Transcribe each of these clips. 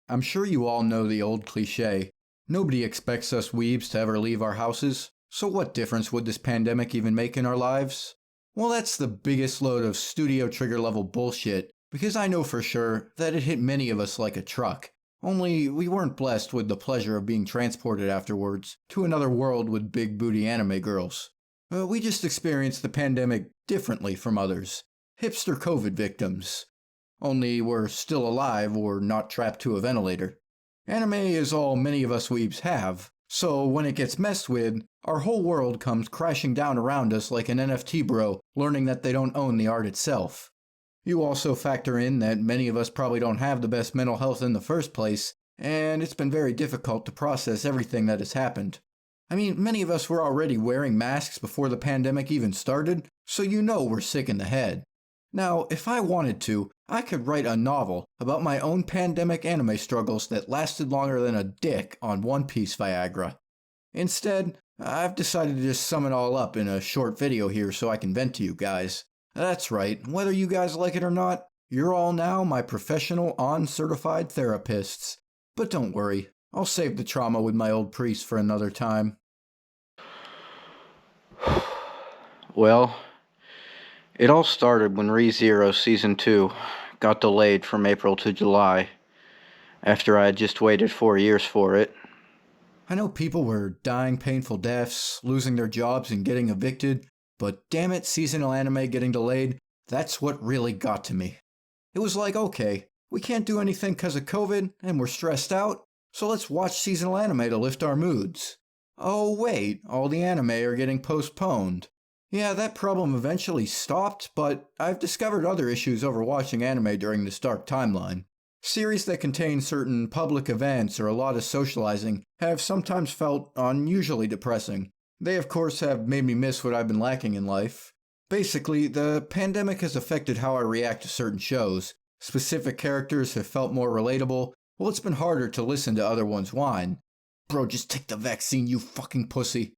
I'm sure you all know the old cliche. Nobody expects us weebs to ever leave our houses, so what difference would this pandemic even make in our lives? Well, that's the biggest load of studio trigger level bullshit, because I know for sure that it hit many of us like a truck. Only we weren't blessed with the pleasure of being transported afterwards to another world with big booty anime girls. We just experienced the pandemic differently from others. Hipster COVID victims. Only we're still alive or not trapped to a ventilator. Anime is all many of us weebs have, so when it gets messed with, our whole world comes crashing down around us like an NFT bro learning that they don't own the art itself. You also factor in that many of us probably don't have the best mental health in the first place, and it's been very difficult to process everything that has happened. I mean, many of us were already wearing masks before the pandemic even started, so you know we're sick in the head. Now, if I wanted to, I could write a novel about my own pandemic anime struggles that lasted longer than a dick on One Piece Viagra. Instead, I've decided to just sum it all up in a short video here so I can vent to you guys. That's right, whether you guys like it or not, you're all now my professional, on-certified therapists. But don't worry, I'll save the trauma with my old priest for another time. Well, it all started when ReZero Season 2 got delayed from April to July, after I had just waited 4 years for it. I know people were dying painful deaths, losing their jobs and getting evicted, but damn it, seasonal anime getting delayed, that's what really got to me. It was like, okay, we can't do anything because of COVID and we're stressed out, so let's watch seasonal anime to lift our moods. Oh wait, all the anime are getting postponed. Yeah, that problem eventually stopped, but I've discovered other issues over watching anime during this dark timeline. Series that contain certain public events or a lot of socializing have sometimes felt unusually depressing. They, of course, have made me miss what I've been lacking in life. Basically, the pandemic has affected how I react to certain shows. Specific characters have felt more relatable, while it's been harder to listen to other ones whine. Bro, just take the vaccine, you fucking pussy.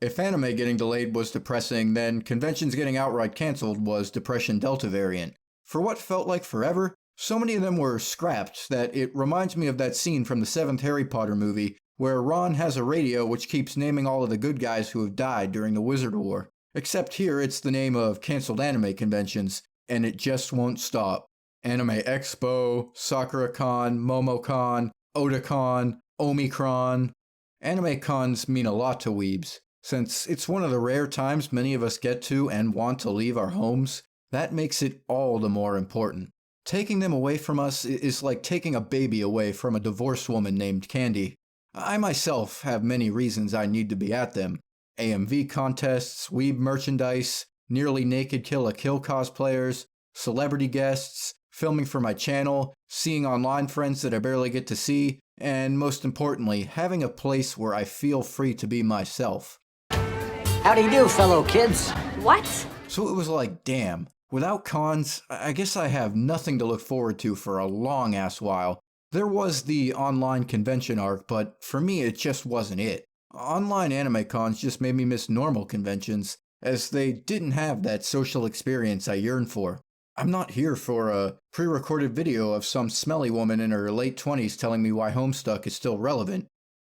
If anime getting delayed was depressing, then conventions getting outright cancelled was Depression Delta variant. For what felt like forever, so many of them were scrapped that it reminds me of that scene from the 7th Harry Potter movie where Ron has a radio which keeps naming all of the good guys who have died during the Wizard War. Except here it's the name of cancelled anime conventions, and it just won't stop. Anime Expo, SakuraCon, MomoCon, Otakon, Omicron. Anime cons mean a lot to weebs. Since it's one of the rare times many of us get to and want to leave our homes, that makes it all the more important. Taking them away from us is like taking a baby away from a divorced woman named Candy. I myself have many reasons I need to be at them. AMV contests, weeb merchandise, nearly naked Kill la Kill cosplayers, celebrity guests, filming for my channel, seeing online friends that I barely get to see, and most importantly, having a place where I feel free to be myself. Howdy do, fellow kids. What? So it was like, damn, without cons, I guess I have nothing to look forward to for a long ass while. There was the online convention arc, but for me it just wasn't it. Online anime cons just made me miss normal conventions, as they didn't have that social experience I yearn for. I'm not here for a pre-recorded video of some smelly woman in her late 20s telling me why Homestuck is still relevant.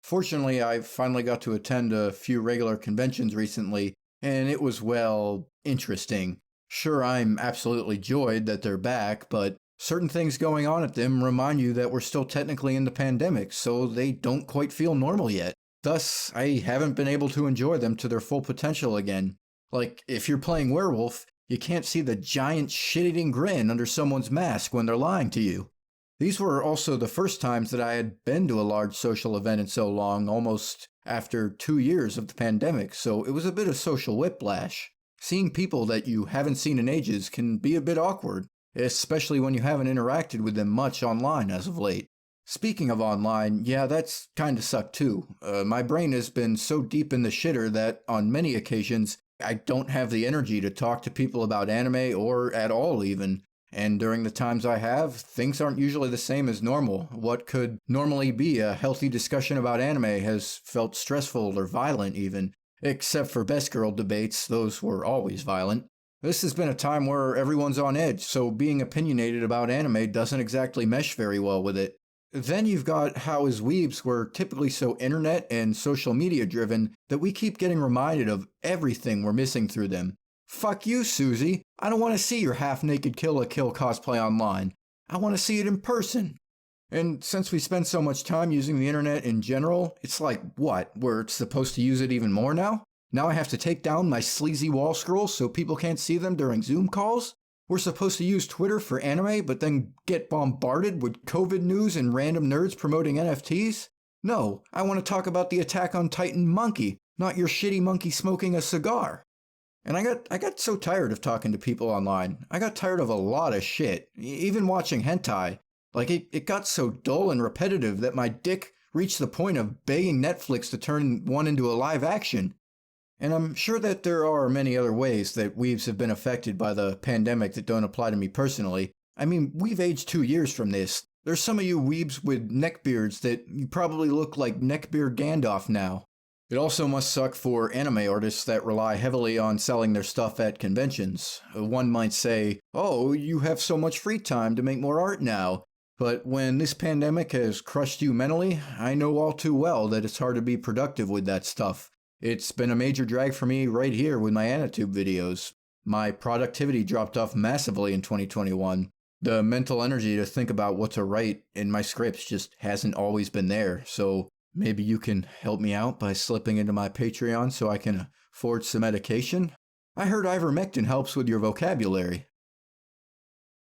Fortunately, I finally got to attend a few regular conventions recently, and it was, well, interesting. Sure, I'm absolutely joyed that they're back, but certain things going on at them remind you that we're still technically in the pandemic, so they don't quite feel normal yet. Thus, I haven't been able to enjoy them to their full potential again. Like, if you're playing Werewolf, you can't see the giant shit-eating grin under someone's mask when they're lying to you. These were also the first times that I had been to a large social event in so long, almost after 2 years of the pandemic, so it was a bit of social whiplash. Seeing people that you haven't seen in ages can be a bit awkward, especially when you haven't interacted with them much online as of late. Speaking of online, yeah, that's kinda sucked too. My brain has been so deep in the shitter that on many occasions, I don't have the energy to talk to people about anime or at all even. And during the times I have, things aren't usually the same as normal. What could normally be a healthy discussion about anime has felt stressful or violent even. Except for best girl debates, those were always violent. This has been a time where everyone's on edge, so being opinionated about anime doesn't exactly mesh very well with it. Then you've got how as weebs we're typically so internet and social media driven that we keep getting reminded of everything we're missing through them. Fuck you, Susie. I don't want to see your half-naked Kill la Kill cosplay online. I want to see it in person. And since we spend so much time using the internet in general, it's like, what, we're supposed to use it even more now? Now I have to take down my sleazy wall scrolls so people can't see them during Zoom calls? We're supposed to use Twitter for anime, but then get bombarded with COVID news and random nerds promoting NFTs? No, I want to talk about the Attack on Titan monkey, not your shitty monkey smoking a cigar. And I got so tired of talking to people online. I got tired of a lot of shit, even watching hentai. Like, it got so dull and repetitive that my dick reached the point of begging Netflix to turn one into a live action. And I'm sure that there are many other ways that weebs have been affected by the pandemic that don't apply to me personally. I mean, we've aged 2 years from this. There's some of you weebs with neckbeards that you probably look like neckbeard Gandalf now. It also must suck for anime artists that rely heavily on selling their stuff at conventions. One might say, oh, you have so much free time to make more art now. But when this pandemic has crushed you mentally, I know all too well that it's hard to be productive with that stuff. It's been a major drag for me right here with my Anatube videos. My productivity dropped off massively in 2021. The mental energy to think about what to write in my scripts just hasn't always been there, so maybe you can help me out by slipping into my Patreon so I can afford some medication? I heard ivermectin helps with your vocabulary.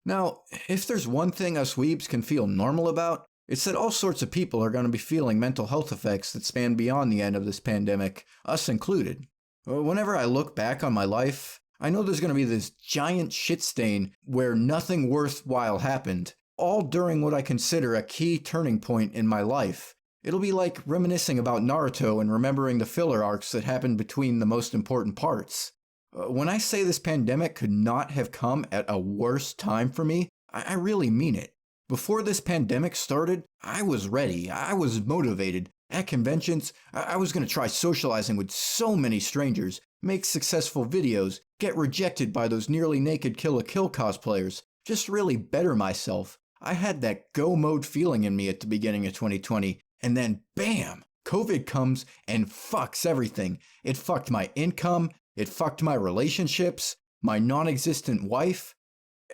Now, if there's one thing us weebs can feel normal about, it's that all sorts of people are going to be feeling mental health effects that span beyond the end of this pandemic, us included. Whenever I look back on my life, I know there's going to be this giant shit stain where nothing worthwhile happened, all during what I consider a key turning point in my life. It'll be like reminiscing about Naruto and remembering the filler arcs that happened between the most important parts. When I say this pandemic could not have come at a worse time for me, I really mean it. Before this pandemic started, I was ready. I was motivated. At conventions, I was going to try socializing with so many strangers, make successful videos, get rejected by those nearly naked Kill la Kill cosplayers, just really better myself. I had that go mode feeling in me at the beginning of 2020, and then bam! COVID comes and fucks everything. It fucked my income, it fucked my relationships, my non-existent wife.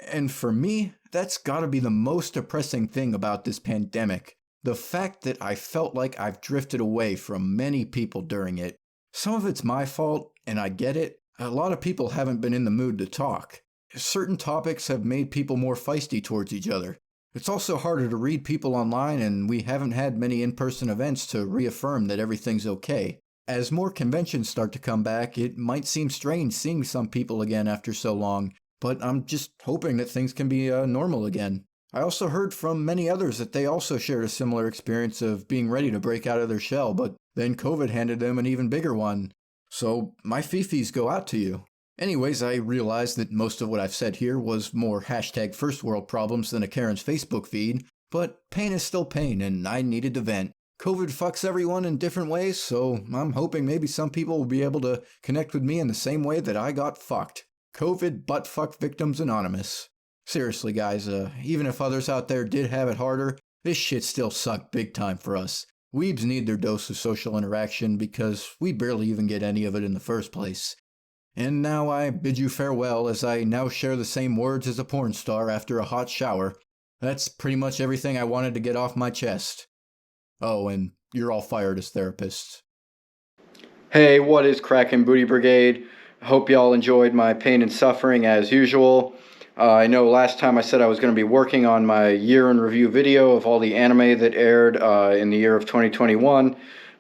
And for me, that's gotta be the most depressing thing about this pandemic. The fact that I felt like I've drifted away from many people during it. Some of it's my fault, and I get it. A lot of people haven't been in the mood to talk. Certain topics have made people more feisty towards each other. It's also harder to read people online, and we haven't had many in-person events to reaffirm that everything's okay. As more conventions start to come back, it might seem strange seeing some people again after so long, but I'm just hoping that things can be normal again. I also heard from many others that they also shared a similar experience of being ready to break out of their shell, but then COVID handed them an even bigger one. So my fifis go out to you. Anyways, I realized that most of what I've said here was more hashtag first world problems than a Karen's Facebook feed, but pain is still pain, and I needed to vent. COVID fucks everyone in different ways, so I'm hoping maybe some people will be able to connect with me in the same way that I got fucked. COVID butt-fuck victims anonymous. Seriously, guys, even if others out there did have it harder, this shit still sucked big time for us. Weebs need their dose of social interaction because we barely even get any of it in the first place. And now I bid you farewell as I now share the same words as a porn star after a hot shower. That's pretty much everything I wanted to get off my chest. Oh, and you're all fired as therapists. Hey, what is crackin' Booty Brigade? Hope y'all enjoyed my pain and suffering as usual. I know last time I said I was going to be working on my year in review video of all the anime that aired in the year of 2021,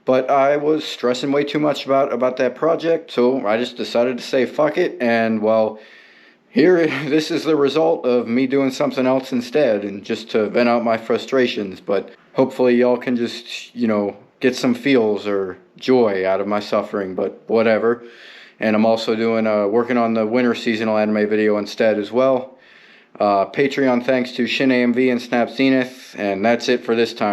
but I was stressing way too much about that project, so I just decided to say fuck it, and well, this is the result of me doing something else instead, and just to vent out my frustrations, but hopefully y'all can just, get some feels or joy out of my suffering, but whatever. And I'm also working on the winter seasonal anime video instead as well. Patreon thanks to ShinAMV and Snap Zenith, and that's it for this time.